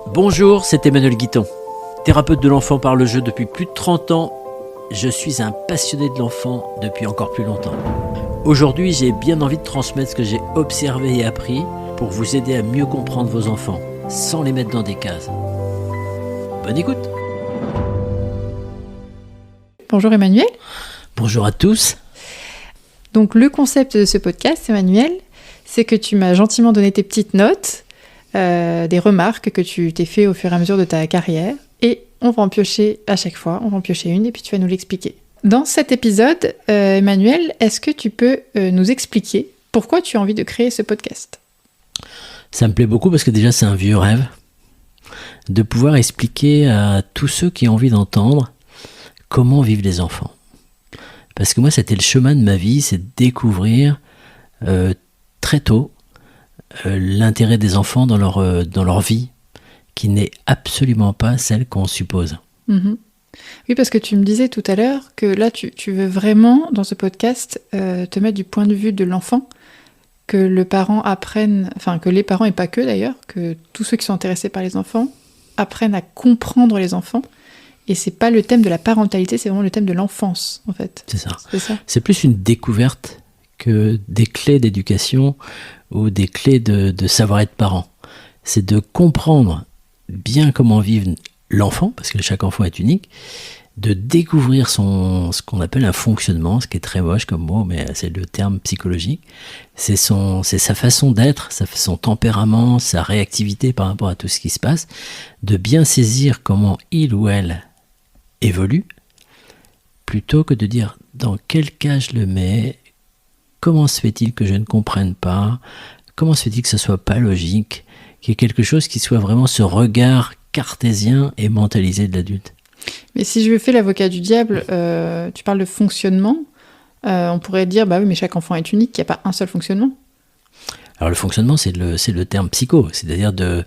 Bonjour, c'est Emmanuel Guiton, thérapeute de l'enfant par le jeu depuis plus de 30 ans. Je suis un passionné de l'enfant depuis encore plus longtemps. Aujourd'hui, j'ai bien envie de transmettre ce que j'ai observé et appris pour vous aider à mieux comprendre vos enfants, sans les mettre dans des cases. Bonne écoute. Bonjour Emmanuel. Bonjour à tous. Donc le concept de ce podcast, Emmanuel, c'est que tu m'as gentiment donné tes petites notes, des remarques que tu t'es fait au fur et à mesure de ta carrière, et on va en piocher à chaque fois, on va en piocher une et puis tu vas nous l'expliquer. Dans cet épisode, Emmanuel, est-ce que tu peux nous expliquer pourquoi tu as envie de créer ce podcast ? Ça me plaît beaucoup parce que déjà c'est un vieux rêve de pouvoir expliquer à tous ceux qui ont envie d'entendre comment vivent les enfants. Parce que moi, c'était le chemin de ma vie, c'est de découvrir très tôt l'intérêt des enfants dans leur vie, qui n'est absolument pas celle qu'on suppose. Mmh. Oui, parce que tu me disais tout à l'heure que là, tu veux vraiment, dans ce podcast, te mettre du point de vue de l'enfant, que le parent apprenne, enfin que les parents, et pas que d'ailleurs, que tous ceux qui sont intéressés par les enfants apprennent à comprendre les enfants. Et c'est pas le thème de la parentalité, c'est vraiment le thème de l'enfance, en fait. C'est ça. C'est ça. C'est plus une découverte que des clés d'éducation ou des clés de savoir-être parent. C'est de comprendre bien comment vivent l'enfant, parce que chaque enfant est unique, de découvrir ce qu'on appelle un fonctionnement, ce qui est très moche comme mot, mais c'est le terme psychologique. C'est sa façon d'être, son tempérament, sa réactivité par rapport à tout ce qui se passe, de bien saisir comment il ou elle évolue, plutôt que de dire dans quel cas je le mets, comment se fait-il que je ne comprenne pas, comment se fait-il que ce ne soit pas logique, qu'il y ait quelque chose qui soit vraiment ce regard cartésien et mentalisé de l'adulte. Mais si je fais l'avocat du diable, tu parles de fonctionnement, on pourrait dire, bah oui, mais chaque enfant est unique, il n'y a pas un seul fonctionnement. Alors le fonctionnement, c'est le terme psycho, c'est-à-dire de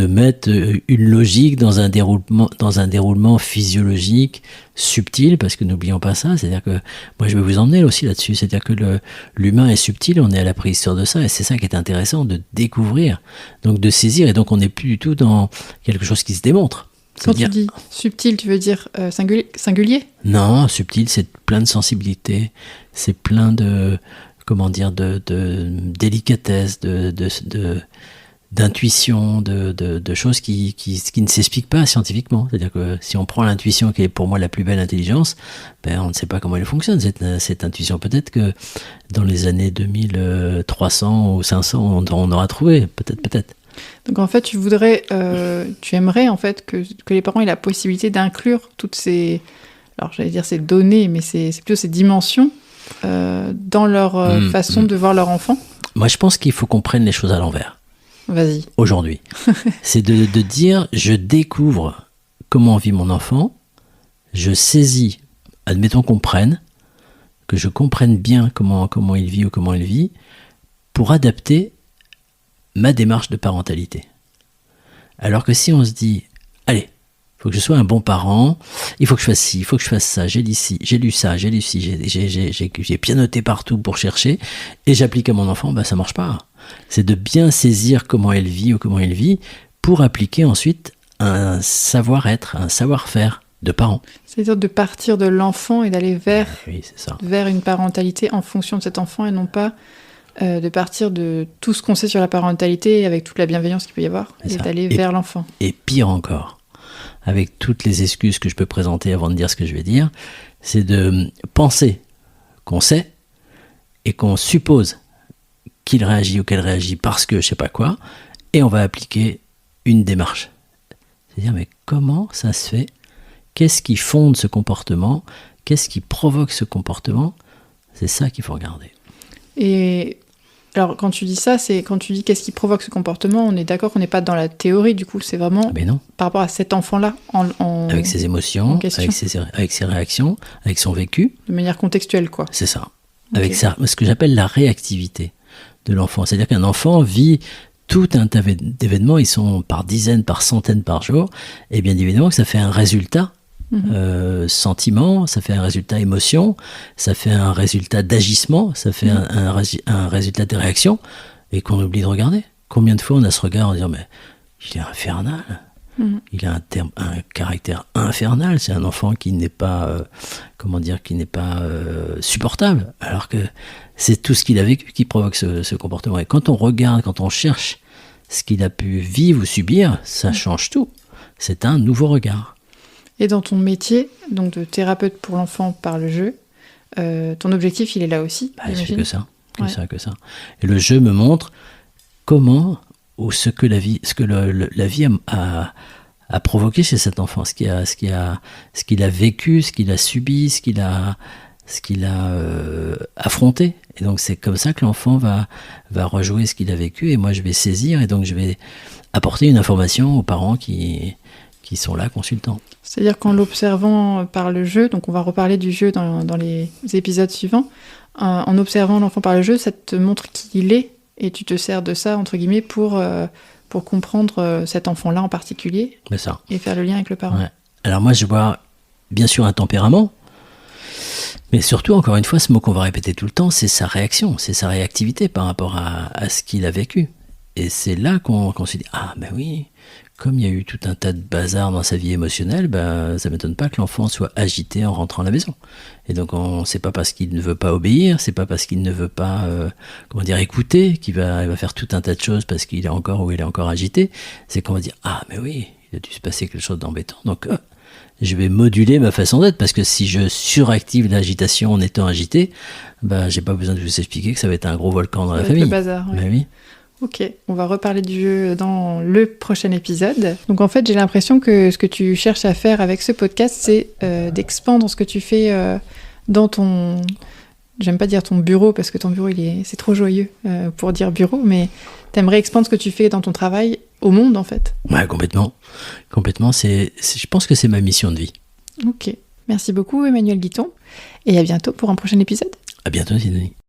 mettre une logique dans un déroulement physiologique subtil, parce que n'oublions pas ça, c'est-à-dire que moi je vais vous emmener aussi là-dessus, c'est-à-dire que l'humain est subtil, on est à la préhistoire de ça, et c'est ça qui est intéressant, de découvrir, donc de saisir, et donc on n'est plus du tout dans quelque chose qui se démontre. Quand tu dis subtil, tu veux dire singulier ? Non, subtil, c'est plein de sensibilité, c'est plein de délicatesse, d'intuition, de choses qui ne s'expliquent pas scientifiquement. C'est-à-dire que si on prend l'intuition qui est pour moi la plus belle intelligence, on ne sait pas comment elle fonctionne, cette intuition. Peut-être que dans les années 2300 ou 500, on aura trouvé, peut-être. Donc en fait, tu aimerais en fait que les parents aient la possibilité d'inclure toutes ces, alors j'allais dire ces données, mais c'est plutôt ces dimensions dans leur façon de voir leur enfant. Moi, je pense qu'il faut qu'on prenne les choses à l'envers. Vas-y. Aujourd'hui. C'est de dire, je découvre comment vit mon enfant, je saisis, admettons que je comprenne bien comment il vit ou comment il vit, pour adapter ma démarche de parentalité. Alors que si on se dit, allez, il faut que je sois un bon parent, il faut que je fasse ci, il faut que je fasse ça, j'ai lu ça, j'ai pianoté partout pour chercher, et j'applique à mon enfant, ça marche pas. C'est de bien saisir comment elle vit ou comment il vit, pour appliquer ensuite un savoir-être, un savoir-faire de parent. C'est-à-dire de partir de l'enfant et d'aller vers une parentalité en fonction de cet enfant, et non pas de partir de tout ce qu'on sait sur la parentalité avec toute la bienveillance qu'il peut y avoir, et d'aller vers l'enfant. Et pire encore, avec toutes les excuses que je peux présenter avant de dire ce que je vais dire, c'est de penser qu'on sait et qu'on suppose qu'il réagit ou qu'elle réagit parce que je sais pas quoi, et on va appliquer une démarche. C'est-à-dire, mais comment ça se fait ? Qu'est-ce qui fonde ce comportement ? Qu'est-ce qui provoque ce comportement ? C'est ça qu'il faut regarder. Et alors, quand tu dis ça, c'est quand tu dis qu'est-ce qui provoque ce comportement, on est d'accord qu'on n'est pas dans la théorie, du coup, c'est vraiment par rapport à cet enfant-là. Avec ses émotions, avec ses réactions, avec son vécu. De manière contextuelle, quoi. C'est ça. Okay. Avec ce que j'appelle la réactivité de l'enfant. C'est-à-dire qu'un enfant vit tout un tas d'événements, ils sont par dizaines, par centaines par jour, et bien évidemment que ça fait un résultat. Sentiment, ça fait un résultat émotion, ça fait un résultat d'agissement, ça fait un résultat de réaction, et qu'on oublie de regarder. Combien de fois on a ce regard en disant, mais il est infernal. Il a un caractère infernal. C'est un enfant qui n'est pas, supportable. Alors que c'est tout ce qu'il a vécu qui provoque ce comportement. Et quand on regarde, quand on cherche ce qu'il a pu vivre ou subir, ça change tout. C'est un nouveau regard. Et dans ton métier, donc de thérapeute pour l'enfant par le jeu, ton objectif, il est là aussi, c'est que ça. Que ça. Et le jeu me montre comment ou ce que la vie a provoqué chez cet enfant, ce qu'il a vécu, ce qu'il a subi, ce qu'il a affronté. Et donc c'est comme ça que l'enfant va rejouer ce qu'il a vécu, et moi je vais saisir, et donc je vais apporter une information aux parents qui sont là, consultants. C'est-à-dire qu'en l'observant par le jeu, donc on va reparler du jeu dans les épisodes suivants, en observant l'enfant par le jeu, ça te montre qui il est, et tu te sers de ça, entre guillemets, pour comprendre cet enfant-là en particulier, et faire le lien avec le parent. Ouais. Alors moi, je vois bien sûr un tempérament, mais surtout, encore une fois, ce mot qu'on va répéter tout le temps, c'est sa réaction, c'est sa réactivité par rapport à ce qu'il a vécu. Et c'est là qu'on se dit, ah ben oui, comme il y a eu tout un tas de bazar dans sa vie émotionnelle, ça ne m'étonne pas que l'enfant soit agité en rentrant à la maison. Et donc, c'est pas parce qu'il ne veut pas obéir, c'est pas parce qu'il ne veut pas, écouter, qu'il va faire tout un tas de choses parce qu'il est encore agité. C'est qu'on va dire, ah mais oui, il a dû se passer quelque chose d'embêtant. Donc, je vais moduler ma façon d'être, parce que si je suractive l'agitation en étant agité, j'ai pas besoin de vous expliquer que ça va être un gros volcan dans la famille. Le bazar, ouais. Oui. Ok, on va reparler du jeu dans le prochain épisode. Donc en fait, j'ai l'impression que ce que tu cherches à faire avec ce podcast, c'est d'expandre ce que tu fais dans ton... J'aime pas dire ton bureau, parce que ton bureau, c'est trop joyeux pour dire bureau, mais t'aimerais expandre ce que tu fais dans ton travail au monde, en fait. Ouais, complètement. Je pense que c'est ma mission de vie. Ok, merci beaucoup Emmanuel Guiton, et à bientôt pour un prochain épisode. À bientôt, Sidonie.